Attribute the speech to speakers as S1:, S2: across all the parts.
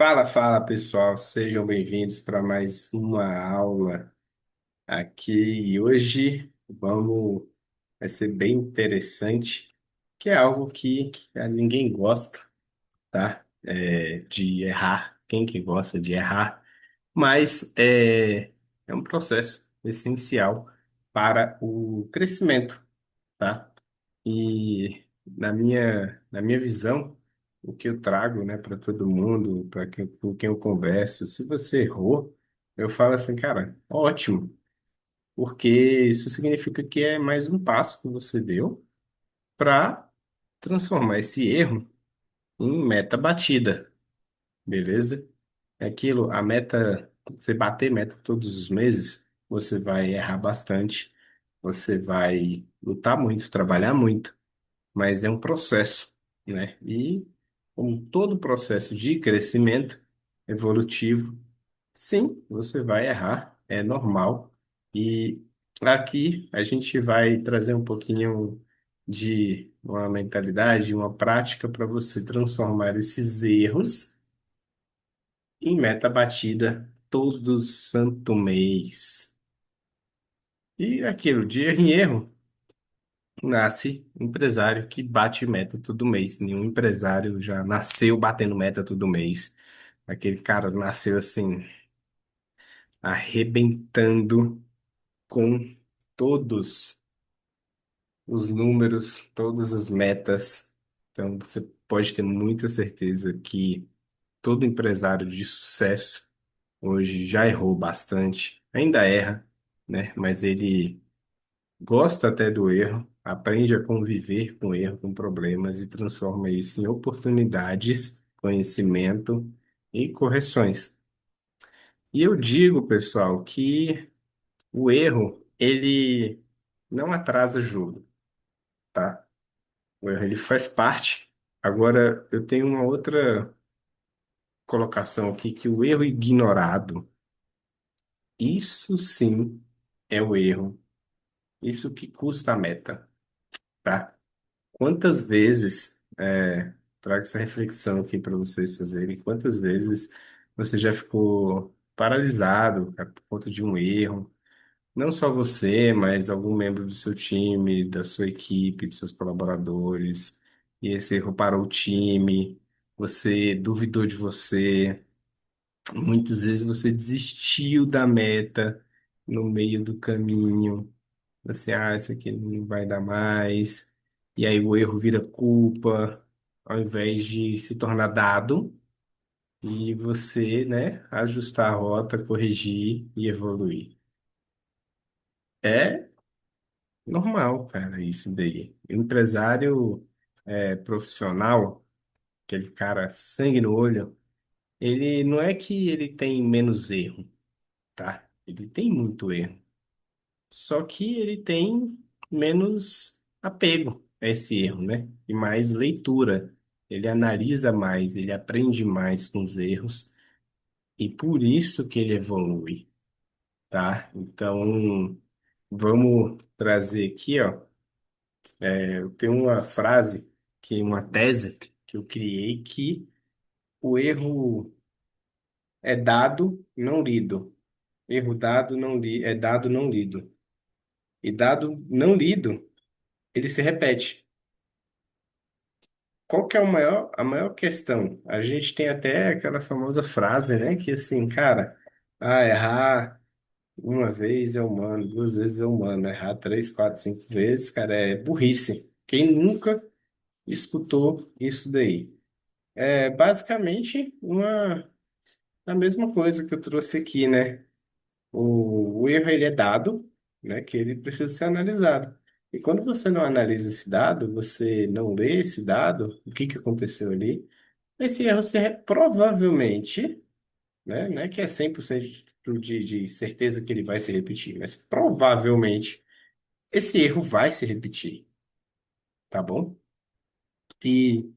S1: Fala, fala pessoal, sejam bem-vindos para mais uma aula aqui. E hoje vai ser bem interessante, que é algo que ninguém gosta, tá? De errar. Quem que gosta de errar? Mas é um processo essencial para o crescimento, tá? E na minha visão, o que eu trago, né, para todo mundo, com quem eu converso, se você errou, eu falo assim, cara, ótimo, porque isso significa que é mais um passo que você deu para transformar esse erro em meta batida, beleza? É aquilo, a meta, você bater meta todos os meses, você vai errar bastante, você vai lutar muito, trabalhar muito, mas é um processo, né? E como todo processo de crescimento evolutivo, sim, você vai errar, é normal. E aqui a gente vai trazer um pouquinho de uma mentalidade, uma prática para você transformar esses erros em meta batida todo santo mês. E aquilo, de erro em erro. Nasce empresário que bate meta todo mês. Nenhum empresário já nasceu batendo meta todo mês. Aquele cara nasceu assim, arrebentando com todos os números, todas as metas. Então você pode ter muita certeza que todo empresário de sucesso hoje já errou bastante, ainda erra, né? Mas ele gosta até do erro, aprende a conviver com o erro, com problemas e transforma isso em oportunidades, conhecimento e correções. E eu digo, pessoal, que o erro, ele não atrasa jogo, tá? O erro, ele faz parte. Agora, eu tenho uma outra colocação aqui, que o erro ignorado, isso sim é o erro. Isso que custa a meta, tá? Quantas vezes, trago essa reflexão aqui para vocês fazerem, quantas vezes você já ficou paralisado, cara, por conta de um erro? Não só você, mas algum membro do seu time, da sua equipe, dos seus colaboradores, e esse erro parou o time, você duvidou de você, muitas vezes você desistiu da meta no meio do caminho assim, isso aqui não vai dar mais. E aí o erro vira culpa, ao invés de se tornar dado e você, né, ajustar a rota, corrigir e evoluir. É normal, cara, isso daí. O empresário profissional, aquele cara sangue no olho, ele não é que ele tem menos erro, tá? Ele tem muito erro. Só que ele tem menos apego a esse erro, né? E mais leitura. Ele analisa mais, ele aprende mais com os erros e por isso que ele evolui, tá? Então, vamos trazer aqui, ó. Eu tenho uma frase, uma tese que eu criei que o erro é dado, não lido. Erro dado, é dado, não lido. E dado não lido, ele se repete. Qual que é a maior questão? A gente tem até aquela famosa frase, né? Que assim, cara, errar uma vez é humano, duas vezes é humano, errar três, quatro, cinco vezes, cara, é burrice. Quem nunca escutou isso daí? É basicamente a mesma coisa que eu trouxe aqui, né? O erro ele é dado, né? Que ele precisa ser analisado. E quando você não analisa esse dado, você não lê esse dado, o que que aconteceu ali? Esse erro provavelmente, né, não é que é 100% de certeza que ele vai se repetir, mas provavelmente esse erro vai se repetir, tá bom? E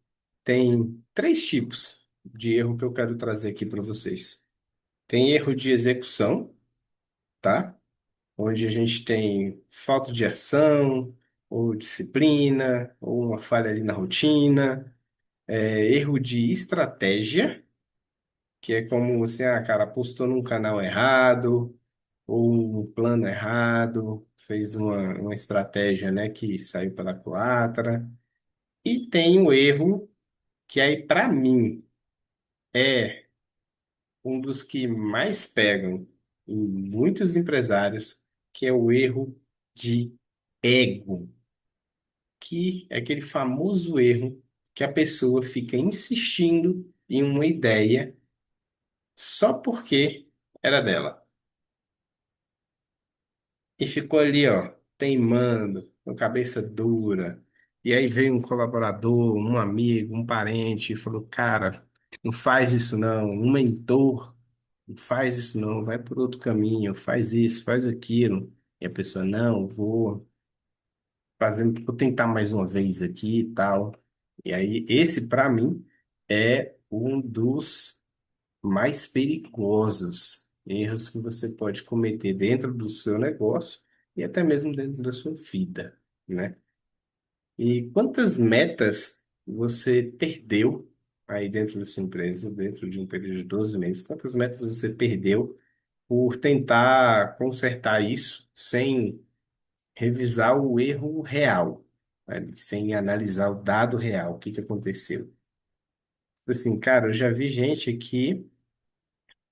S1: tem três tipos de erro que eu quero trazer aqui para vocês. Tem erro de execução, tá? Onde a gente tem falta de ação, ou disciplina, ou uma falha ali na rotina. Erro de estratégia, que é como assim, ah, cara, postou num canal errado, ou um plano errado, fez uma estratégia, né, que saiu pela culatra. E tem o erro que aí, para mim, é um dos que mais pegam em muitos empresários, que é o erro de ego, que é aquele famoso erro que a pessoa fica insistindo em uma ideia só porque era dela. E ficou ali, ó, teimando, com cabeça dura. E aí veio um colaborador, um amigo, um parente, e falou: Cara, não faz isso não, um mentor, não faz isso não, vai por outro caminho, faz isso, faz aquilo. E a pessoa: Não, vou fazendo, vou tentar mais uma vez aqui e tal. E aí, esse, para mim, é um dos mais perigosos erros que você pode cometer dentro do seu negócio e até mesmo dentro da sua vida, né? E quantas metas você perdeu aí dentro da sua empresa, dentro de um período de 12 meses? Quantas metas você perdeu por tentar consertar isso sem revisar o erro real, né? Sem analisar o dado real, o que que aconteceu? Assim, cara, eu já vi gente que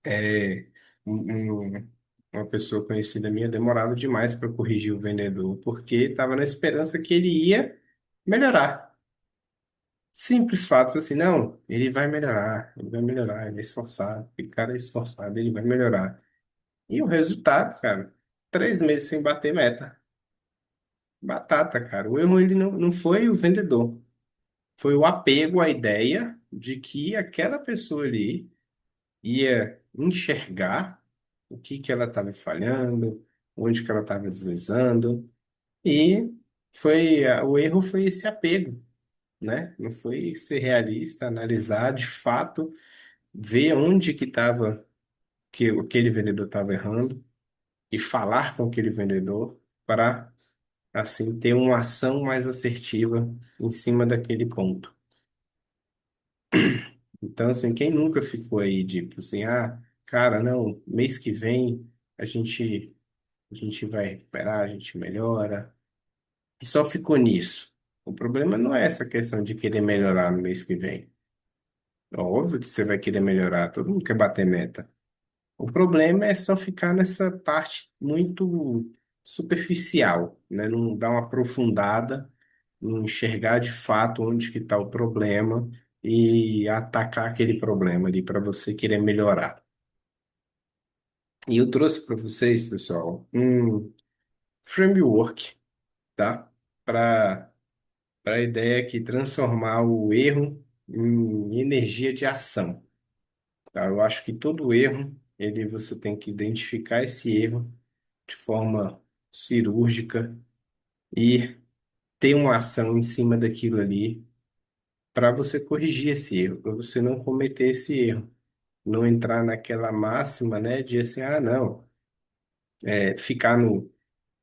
S1: é, uma pessoa conhecida minha demorava demais para corrigir o vendedor, porque estava na esperança que ele ia melhorar. Simples fatos assim, não, ele vai melhorar, ele é esforçado, aquele cara é esforçado, ele vai melhorar. E o resultado, cara, 3 meses sem bater meta. Batata, cara. O erro ele não foi o vendedor, foi o apego à ideia de que aquela pessoa ali ia enxergar o que que ela estava falhando, onde que ela estava deslizando, e o erro foi esse apego, né? Não foi ser realista, analisar de fato, ver onde que estava que aquele vendedor estava errando e falar com aquele vendedor para assim ter uma ação mais assertiva em cima daquele ponto. Então, assim, quem nunca ficou aí, tipo assim, ah, cara, não, mês que vem a gente a gente vai recuperar, a gente melhora. E só ficou nisso. O problema não é essa questão de querer melhorar no mês que vem. É óbvio que você vai querer melhorar, todo mundo quer bater meta. O problema é só ficar nessa parte muito superficial, né? Não dar uma aprofundada, não enxergar de fato onde que está o problema e atacar aquele problema ali para você querer melhorar. E eu trouxe para vocês, pessoal, um framework, tá? Para a ideia que transformar o erro em energia de ação, tá? Eu acho que todo erro, ele você tem que identificar esse erro de forma cirúrgica e ter uma ação em cima daquilo ali para você corrigir esse erro, para você não cometer esse erro, não entrar naquela máxima, né, de assim, ah, não, ficar no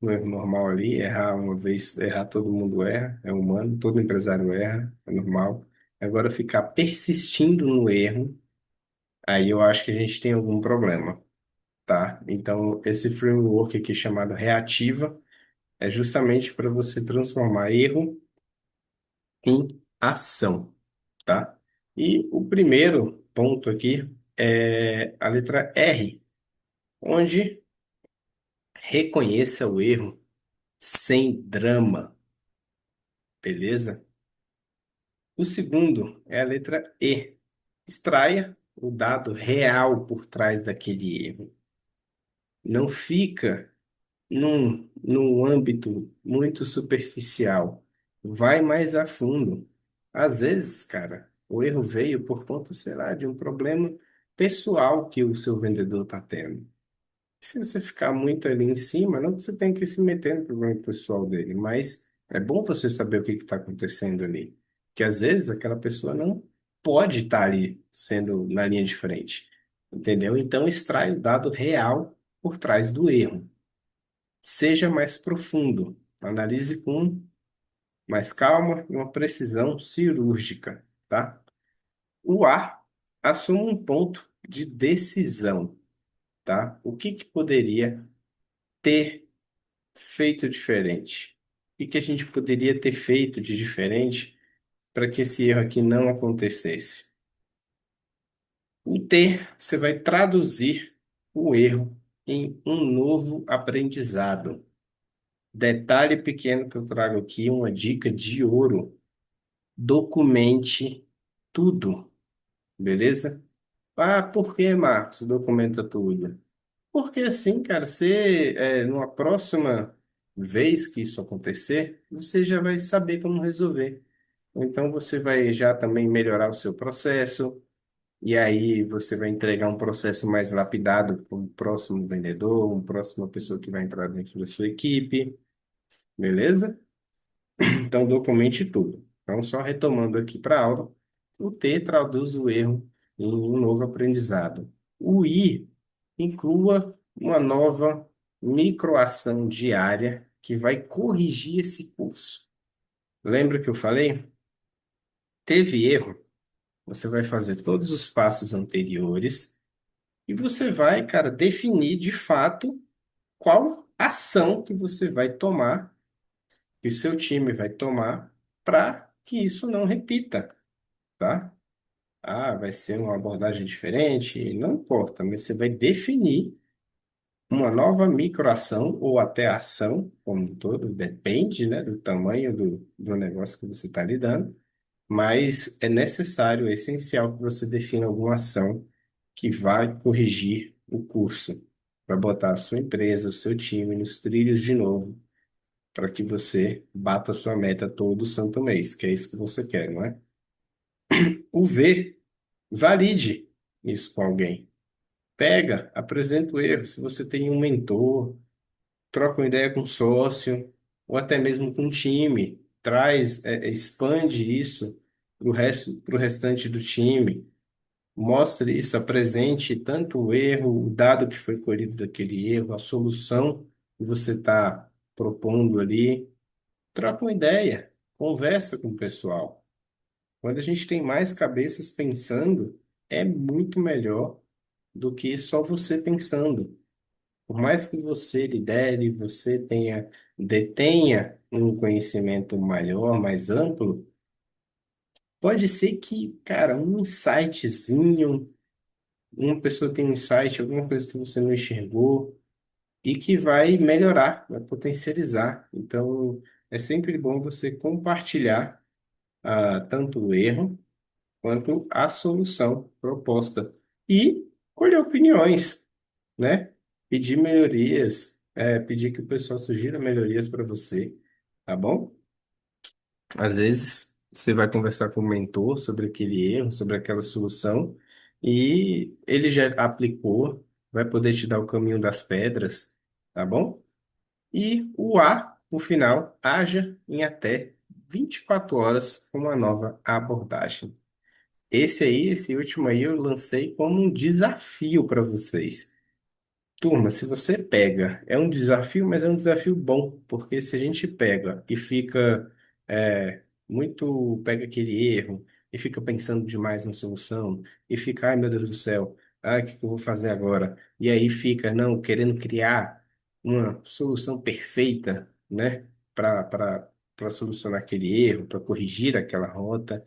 S1: erro normal ali, errar uma vez, errar todo mundo erra, é humano, todo empresário erra, é normal. Agora ficar persistindo no erro, aí eu acho que a gente tem algum problema, tá? Então, esse framework aqui chamado reativa é justamente para você transformar erro em ação, tá? E o primeiro ponto aqui é a letra R, onde reconheça o erro sem drama, beleza? O segundo é a letra E. Extraia o dado real por trás daquele erro. Não fica num âmbito muito superficial. Vai mais a fundo. Às vezes, cara, o erro veio por conta, sei lá, de um problema pessoal que o seu vendedor está tendo. Se você ficar muito ali em cima, não que você tem que se meter no problema pessoal dele, mas é bom você saber o que está acontecendo ali. Que às vezes aquela pessoa não pode estar ali sendo na linha de frente, entendeu? Então extrai o dado real por trás do erro. Seja mais profundo, analise com mais calma e uma precisão cirúrgica, tá? O A, assuma um ponto de decisão, tá? O que que poderia ter feito diferente? O que que a gente poderia ter feito de diferente para que esse erro aqui não acontecesse? O ter, você vai traduzir o erro em um novo aprendizado. Detalhe pequeno que eu trago aqui, uma dica de ouro. Documente tudo, beleza? Ah, por que, Marcos, documenta tudo? Porque assim, cara, você, numa próxima vez que isso acontecer, você já vai saber como resolver. Ou então você vai já também melhorar o seu processo, e aí você vai entregar um processo mais lapidado para um próximo vendedor, uma próxima pessoa que vai entrar dentro da sua equipe, beleza? Então documente tudo. Então, só retomando aqui para a aula, o T traduz o erro em um novo aprendizado. O I inclua uma nova microação diária que vai corrigir esse curso. Lembra que eu falei? Teve erro? Você vai fazer todos os passos anteriores e você vai, cara, definir de fato qual ação que você vai tomar, que o seu time vai tomar, para que isso não repita, tá? Ah, vai ser uma abordagem diferente, não importa, mas você vai definir uma nova microação ou até ação como um todo, depende, né, do tamanho do negócio que você está lidando, mas é necessário, é essencial que você defina alguma ação que vai corrigir o curso, para botar a sua empresa, o seu time nos trilhos de novo, para que você bata a sua meta todo santo mês, que é isso que você quer, não é? O V, valide isso com alguém. Pega, apresenta o erro. Se você tem um mentor, troca uma ideia com um sócio, ou até mesmo com um time, traz, expande isso para o restante do time. Mostre isso, apresente tanto o erro, o dado que foi colhido daquele erro, a solução que você está propondo ali. Troca uma ideia, conversa com o pessoal. Quando a gente tem mais cabeças pensando, é muito melhor do que só você pensando. Por mais que você lidere, você detenha um conhecimento maior, mais amplo, pode ser que, cara, um insightzinho, uma pessoa tem um insight, alguma coisa que você não enxergou e que vai melhorar, vai potencializar. Então, é sempre bom você compartilhar tanto o erro quanto a solução proposta e colher opiniões, né? Pedir melhorias, pedir que o pessoal sugira melhorias para você, tá bom? Às vezes você vai conversar com o mentor sobre aquele erro, sobre aquela solução, e ele já aplicou, vai poder te dar o caminho das pedras, tá bom? E o A, no final, haja em até 24 horas com uma nova abordagem. Esse último aí eu lancei como um desafio para vocês. Turma, se você pega, é um desafio, mas é um desafio bom, porque se a gente pega e fica pega aquele erro e fica pensando demais na solução e fica, ai meu Deus do céu, ai, o que que eu vou fazer agora? E aí fica, não, querendo criar uma solução perfeita, né, para solucionar aquele erro, para corrigir aquela rota.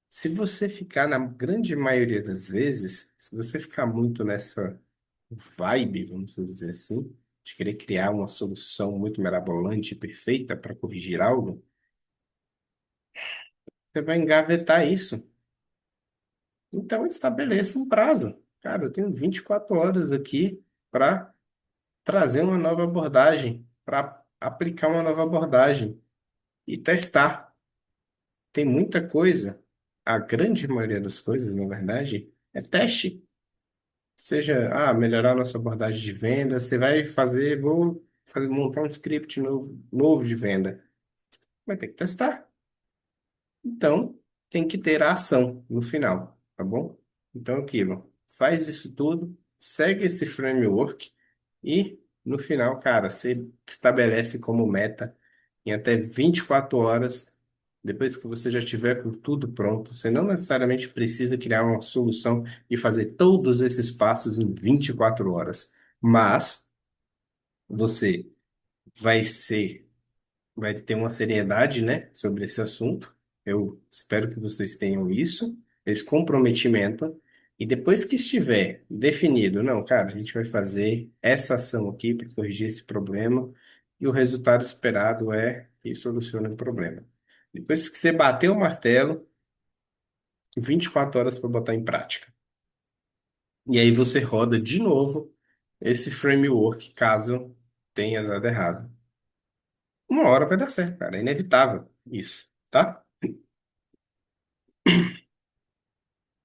S1: Se você ficar, na grande maioria das vezes, se você ficar muito nessa vibe, vamos dizer assim, de querer criar uma solução muito mirabolante e perfeita para corrigir algo, você vai engavetar isso. Então, estabeleça um prazo. Cara, eu tenho 24 horas aqui para trazer uma nova abordagem, para aplicar uma nova abordagem e testar. Tem muita coisa, a grande maioria das coisas, na verdade, é teste. Seja, melhorar nossa abordagem de venda, você vai fazer, montar um script novo de venda. Vai ter que testar. Então, tem que ter a ação no final, tá bom? Então, aquilo, faz isso tudo, segue esse framework e, no final, cara, você estabelece como meta em até 24 horas depois que você já tiver com tudo pronto, você não necessariamente precisa criar uma solução e fazer todos esses passos em 24 horas, mas você vai ser vai ter uma seriedade, né, sobre esse assunto. Eu espero que vocês tenham isso, esse comprometimento. E depois que estiver definido, não, cara, a gente vai fazer essa ação aqui para corrigir esse problema, e o resultado esperado é que solucione o problema. Depois que você bater o martelo, 24 horas para botar em prática. E aí você roda de novo esse framework, caso tenha dado errado. Uma hora vai dar certo, cara. É inevitável isso, tá?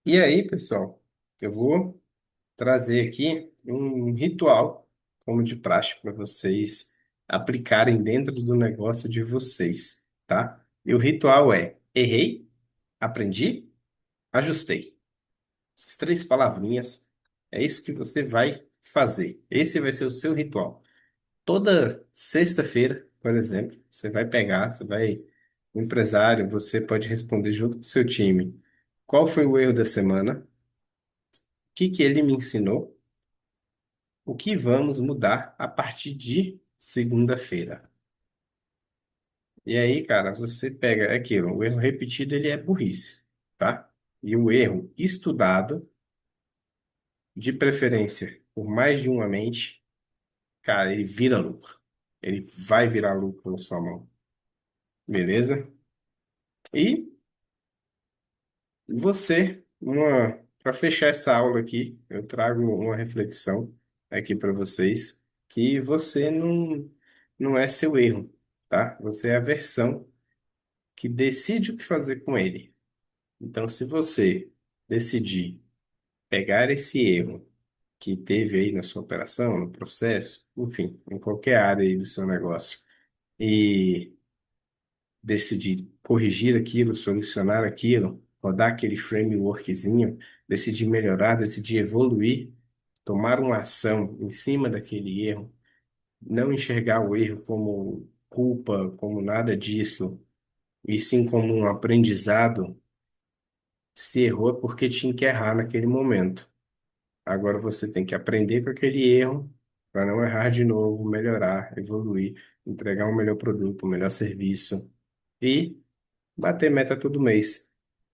S1: E aí, pessoal, eu vou trazer aqui um ritual, como de praxe, para vocês aplicarem dentro do negócio de vocês, tá? E o ritual é: errei, aprendi, ajustei. Essas três palavrinhas, é isso que você vai fazer. Esse vai ser o seu ritual. Toda sexta-feira, por exemplo, você vai pegar, o empresário, você pode responder junto com o seu time. Qual foi o erro da semana? O que que ele me ensinou? O que vamos mudar a partir de segunda-feira? E aí, cara, você pega aquilo, o erro repetido ele é burrice, tá? E o erro estudado, de preferência por mais de uma mente, cara, ele vira lucro. Ele vai virar lucro na sua mão, beleza? E para fechar essa aula aqui, eu trago uma reflexão aqui para vocês, que você não é seu erro, tá? Você é a versão que decide o que fazer com ele. Então, se você decidir pegar esse erro que teve aí na sua operação, no processo, enfim, em qualquer área aí do seu negócio, e decidir corrigir aquilo, solucionar aquilo, rodar aquele frameworkzinho, decidir melhorar, decidir evoluir, tomar uma ação em cima daquele erro, não enxergar o erro como culpa, como nada disso, e sim como um aprendizado. Se errou é porque tinha que errar naquele momento. Agora você tem que aprender com aquele erro para não errar de novo, melhorar, evoluir, entregar um melhor produto, um melhor serviço e bater meta todo mês.